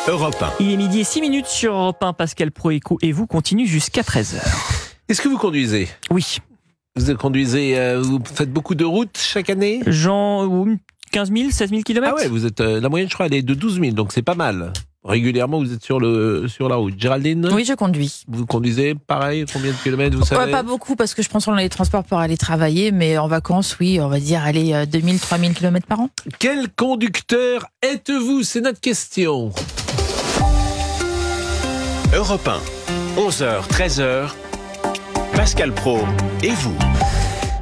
Europe 1. Il est midi et 6 minutes sur Europe 1. Pascal Pro et vous continue jusqu'à 13h. Est-ce que vous conduisez ? Oui. Vous conduisez, vous faites beaucoup de routes chaque année ? 15 000, 16 000 km. Ah ouais, vous êtes, la moyenne je crois elle est de 12 000, donc c'est pas mal. Régulièrement vous êtes sur la route. Géraldine ? Oui, je conduis. Vous conduisez pareil, combien de kilomètres vous savez ? Pas beaucoup parce que je prends souvent les transports pour aller travailler, mais en vacances, oui, on va dire, 2000, 3000 km par an. Quel conducteur êtes-vous ? C'est notre question. Europe 1. 11h, 13h. Pascal Pro et vous.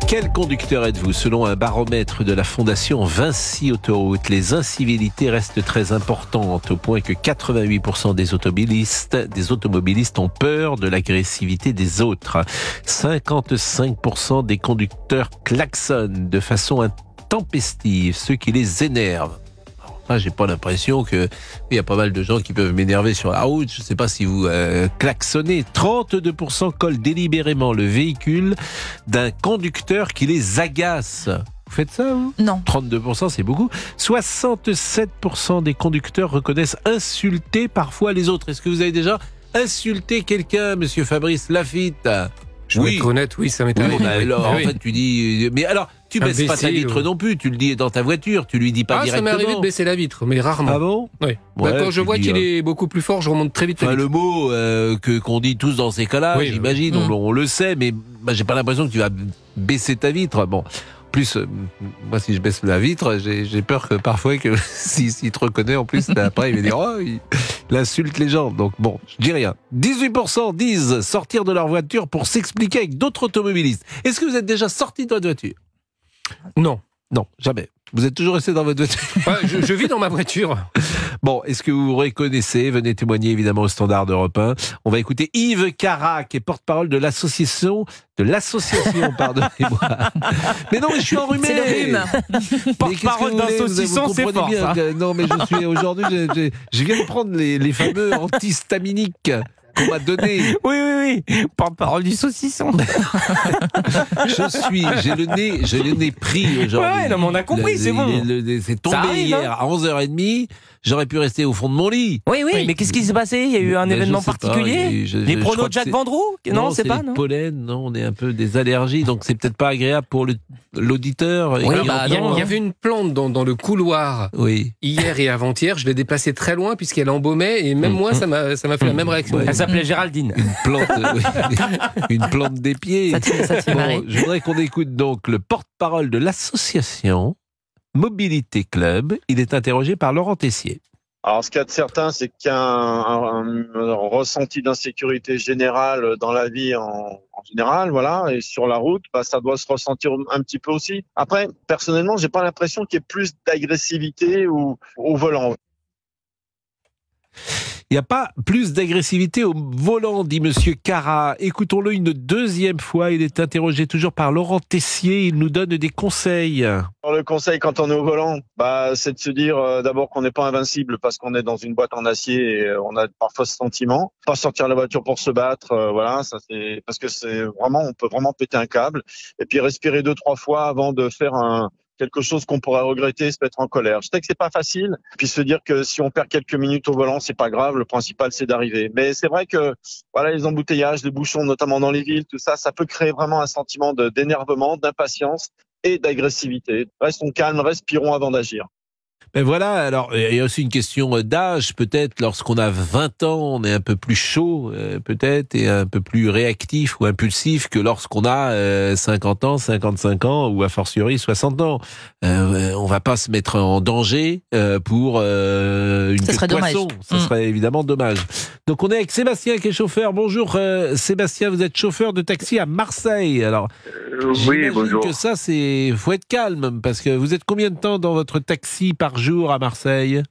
Quel conducteur êtes-vous ? Selon un baromètre de la fondation Vinci Autoroute, les incivilités restent très importantes au point que 88% des automobilistes ont peur de l'agressivité des autres. 55% des conducteurs klaxonnent de façon intempestive, ce qui les énerve. J'ai pas l'impression qu'il y a pas mal de gens qui peuvent m'énerver sur la route. Je sais pas si vous klaxonnez. 32% collent délibérément le véhicule d'un conducteur qui les agace. Vous faites ça, vous ? Non. 32%, c'est beaucoup. 67% des conducteurs reconnaissent insulter parfois les autres. Est-ce que vous avez déjà insulté quelqu'un, monsieur Fabrice Lafitte ? Je vais être honnête, oui, ça m'est arrivé. Alors, en fait, tu dis... Mais alors, tu baisses pas ta vitre ou... non plus, tu le dis dans ta voiture, tu lui dis pas directement. Ça m'est arrivé de baisser la vitre, mais rarement. Ah bon ? Oui. Ouais, quand je vois qu'il est beaucoup plus fort, je remonte très vite la vitre. Le mot qu'on dit tous dans ces cas-là, oui, j'imagine, on le sait, mais j'ai pas l'impression que tu vas baisser ta vitre. Bon. En plus, moi, si je baisse la vitre, j'ai peur que parfois, s'il te reconnaît, en plus, après, il va dire, oh, il insulte les gens. Donc bon, je dis rien. 18% disent sortir de leur voiture pour s'expliquer avec d'autres automobilistes. Est-ce que vous êtes déjà sorti de votre voiture ? Non. Non, jamais. Vous êtes toujours resté dans votre voiture ? Ouais, je vis dans ma voiture. Bon, est-ce que vous vous reconnaissez ? Venez témoigner évidemment au standard d'Europe 1. On va écouter Yves Cara, qui est porte-parole de l'association, pardonnez-moi. Mais non, mais je suis enrhumé. C'est le rhume. Porte-parole d'un saucisson, c'est fort, bien ça. Non, mais je suis aujourd'hui, je viens de prendre les fameux antihistaminiques qu'on m'a donné. Oui. Porte-parole du saucisson. J'ai le nez pris aujourd'hui. Ouais, non, mais on a compris, c'est bon. C'est tombé hier à 11h30. J'aurais pu rester au fond de mon lit. Oui, mais qu'est-ce qui s'est passé ? Il y a eu un événement particulier ? Les pronos de Jacques Vendroux ? Non, c'est pas, non. Pollen, non, on est un peu des allergies, donc c'est peut-être pas agréable pour l'auditeur. Oui, il y avait une plante dans le couloir hier et avant-hier. Je l'ai déplacée très loin puisqu'elle embaumait et même moi, ça m'a fait la même réaction. Elle s'appelait Géraldine. Une plante des pieds. Bon, je voudrais qu'on écoute donc le porte-parole de l'association Mobilité Club. Il est interrogé par Laurent Tessier. Alors, ce qu'il y a de certain, c'est qu'il y a un ressenti d'insécurité générale dans la vie en général, voilà. Et sur la route, ça doit se ressentir un petit peu aussi. Après, personnellement, j'ai pas l'impression qu'il y ait plus d'agressivité au volant. Il n'y a pas plus d'agressivité au volant, dit Monsieur Cara. Écoutons-le une deuxième fois. Il est interrogé toujours par Laurent Tessier. Il nous donne des conseils. Alors, le conseil quand on est au volant, c'est de se dire d'abord qu'on n'est pas invincible parce qu'on est dans une boîte en acier et on a parfois ce sentiment. Pas sortir de la voiture pour se battre, voilà, ça c'est parce que c'est vraiment, on peut vraiment péter un câble. Et puis respirer 2-3 fois avant de faire quelque chose qu'on pourrait regretter, se mettre en colère. Je sais que c'est pas facile, puis se dire que si on perd quelques minutes au volant, c'est pas grave, le principal c'est d'arriver. Mais c'est vrai que voilà, les embouteillages, les bouchons, notamment dans les villes, tout ça, ça peut créer vraiment un sentiment d'énervement, d'impatience et d'agressivité. Restons calmes, respirons avant d'agir. Ben voilà, alors il y a aussi une question d'âge, peut-être lorsqu'on a 20 ans, on est un peu plus chaud, peut-être, et un peu plus réactif ou impulsif que lorsqu'on a 50 ans, 55 ans ou a fortiori 60 ans. On va pas se mettre en danger pour une queue de poisson. Ça serait évidemment dommage. Donc on est avec Sébastien qui est chauffeur. Bonjour Sébastien, vous êtes chauffeur de taxi à Marseille. Alors oui, bonjour. Que ça, faut être calme parce que vous êtes combien de temps dans votre taxi par jour à Marseille ?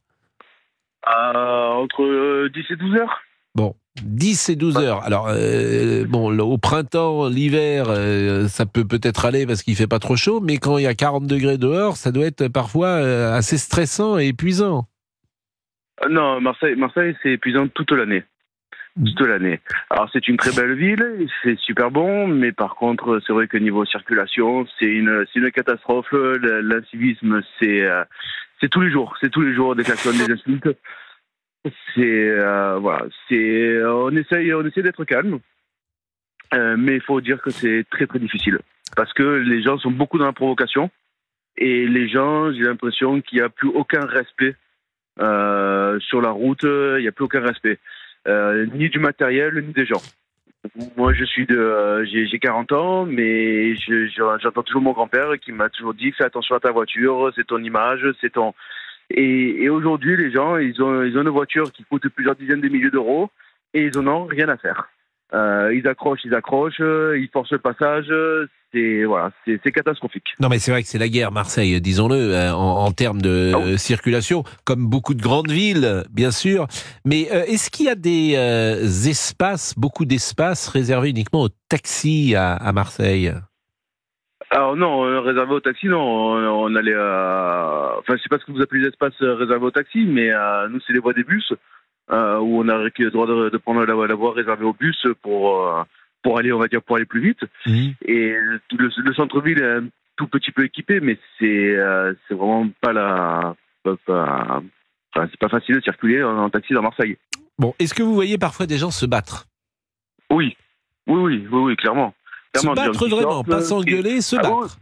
Entre 10 et 12 heures. Bon, 10 et 12 heures. Alors, au printemps, l'hiver, ça peut-être aller parce qu'il fait pas trop chaud, mais quand il y a 40 degrés dehors, ça doit être parfois assez stressant et épuisant. Non, Marseille, c'est épuisant toute l'année. Toute l'année. Alors, c'est une très belle ville, c'est super bon, mais par contre, c'est vrai que niveau circulation, c'est une catastrophe. L'incivisme, c'est tous les jours. C'est tous les jours des klaxons, des insultes. On essaie d'être calme, mais il faut dire que c'est très très difficile parce que les gens sont beaucoup dans la provocation et les gens, j'ai l'impression qu'il n'y a plus aucun respect sur la route. Il n'y a plus aucun respect, ni du matériel ni des gens. Moi, j'ai 40 ans, mais j'entends toujours mon grand-père qui m'a toujours dit fais attention à ta voiture, c'est ton image, c'est ton. Et aujourd'hui, les gens, ils ont une voiture qui coûte plusieurs dizaines de milliers d'euros et ils en ont rien à faire. Ils accrochent, ils forcent le passage. C'est catastrophique. Non, mais c'est vrai que c'est la guerre, Marseille, disons-le, en termes de circulation, comme beaucoup de grandes villes, bien sûr. Mais est-ce qu'il y a des beaucoup d'espaces réservés uniquement aux taxis à Marseille ? Alors non, réservé aux taxis, non. On allait, enfin, je sais pas ce que vous appelez les espaces réservés aux taxis, mais nous c'est les voies des bus où on a le droit de prendre la voie réservée aux bus pour aller, on va dire, pour aller plus vite. Mmh. Et le centre-ville est un tout petit peu équipé, mais c'est vraiment pas c'est pas facile de circuler en taxi dans Marseille. Bon, est-ce que vous voyez parfois des gens se battre ? Oui, clairement. Se battre vraiment, pas s'engueuler, se battre.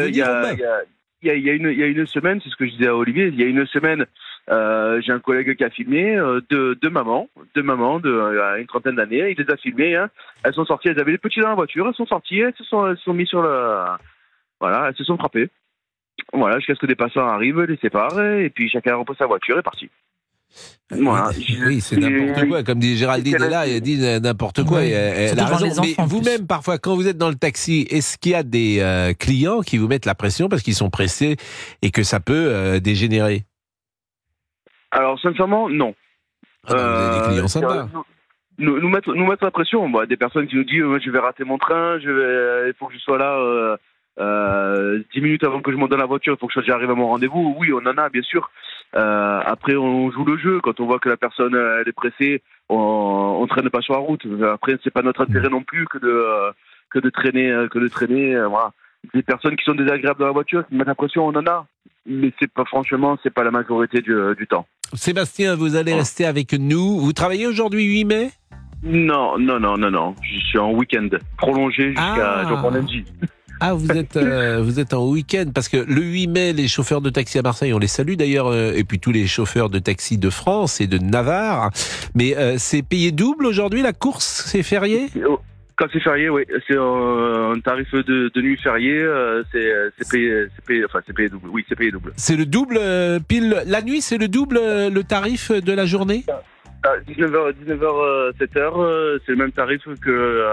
Il y a une semaine, c'est ce que je disais à Olivier, il y a une semaine, j'ai un collègue qui a filmé deux mamans de une trentaine d'années, il les a filmées, hein. Elles sont sorties, elles avaient les petits dans la voiture, elles sont sorties, elles se sont mis sur elles se sont frappées. Voilà, jusqu'à ce que des passants arrivent, les séparent, et puis chacun reprend sa voiture et est parti. Voilà. Oui, c'est n'importe quoi. Comme dit Géraldine est là, elle dit n'importe quoi. Oui, elle a raison. Mais vous-même, parfois, quand vous êtes dans le taxi, est-ce qu'il y a des clients qui vous mettent la pression parce qu'ils sont pressés et que ça peut dégénérer ? Alors, sincèrement, non. Vous avez des clients sympas. Nous mettre la pression. Des personnes qui nous disent je vais rater mon train, il faut que je sois là 10 minutes avant que je monte dans la voiture, il faut que j'arrive à mon rendez-vous. Oui, on en a, bien sûr. Après, on joue le jeu. Quand on voit que la personne elle est pressée, on traîne pas sur la route. Après, c'est pas notre intérêt non plus que de traîner. Voilà. Des personnes qui sont désagréables dans la voiture, qui mettent la pression, on en a. Mais c'est pas la majorité du temps. Sébastien, vous allez rester avec nous. Vous travaillez aujourd'hui 8 mai ? Non. Je suis en week-end prolongé jusqu'à lundi. Ah, vous êtes en week-end, parce que le 8 mai, les chauffeurs de taxi à Marseille, on les salue d'ailleurs, et puis tous les chauffeurs de taxi de France et de Navarre. Mais c'est payé double aujourd'hui, la course, c'est férié ? Quand c'est férié, oui. C'est un tarif de nuit férié, c'est payé double. Oui, c'est payé double. C'est le double, pile, la nuit, c'est le double, le tarif de la journée ? 19h, 7h, c'est le même tarif que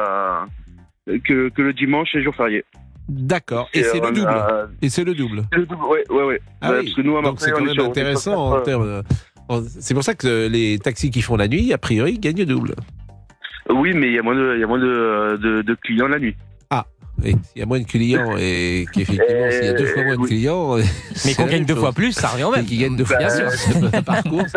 le dimanche et jour férié. D'accord. Et c'est le double. C'est le double. Oui. Ah oui. Parce que nous, à Marseille, donc c'est quand même intéressant en termes. C'est pour ça que les taxis qui font la nuit, a priori, gagnent double. Oui, mais il y a moins de clients la nuit. Ah, oui. S'il y a moins de clients et qu'effectivement, s'il y a 2 fois moins de clients. Mais qu'on gagne 2 fois plus, ça revient au même. Qui gagne 2 fois plus. Par contre,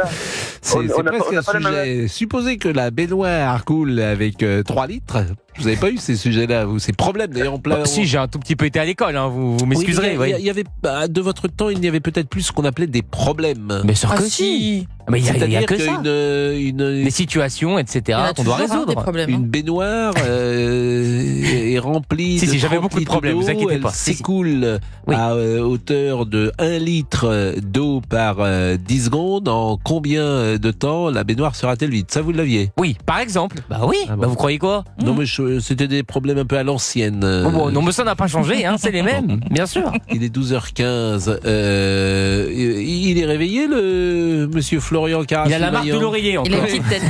c'est presque un sujet. Supposez que la baignoire coule avec 3 litres. Vous n'avez pas eu ces sujets-là, vous, ces problèmes d'ailleurs en plein. Si, j'ai un tout petit peu été à l'école, hein, vous m'excuserez. Oui, il y avait, de votre temps, il y avait peut-être plus ce qu'on appelait des problèmes. Mais sûr que si. Mais il y a que ça. Des situations, etc. qu'on doit résoudre. Problèmes, une baignoire est remplie. Si, j'avais beaucoup de problèmes, vous inquiétez pas. Elle s'écoule à hauteur de 1 litre d'eau par 10 secondes. En combien de temps la baignoire sera-t-elle vide ? Ça, vous l'aviez ? Oui, par exemple. Bah oui. Ah bon. Bah vous croyez quoi ? Non, mais c'était des problèmes un peu à l'ancienne. Non, mais ça n'a pas changé, hein, c'est les mêmes, bien sûr. Il est 12h15. Il est réveillé, le monsieur Florian Carrasco. Il a la marque de l'oreiller encore. Il a une petite tête.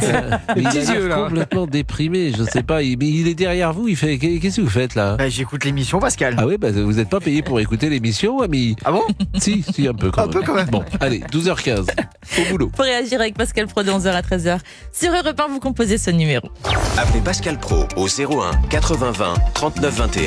Il est complètement déprimé, je ne sais pas. Mais il est derrière vous, il fait. Qu'est-ce que vous faites là ? J'écoute l'émission, Pascal. Ah oui, vous n'êtes pas payé pour écouter l'émission, ami. Ah bon ? Si, un peu quand même. Un peu quand même. Bon, allez, 12h15. Au boulot. Pour réagir avec Pascal Pro de 11h à 13h. Sur Europe 1, vous composez ce numéro. Appelez Pascal Pro au 01 80 20 39 21.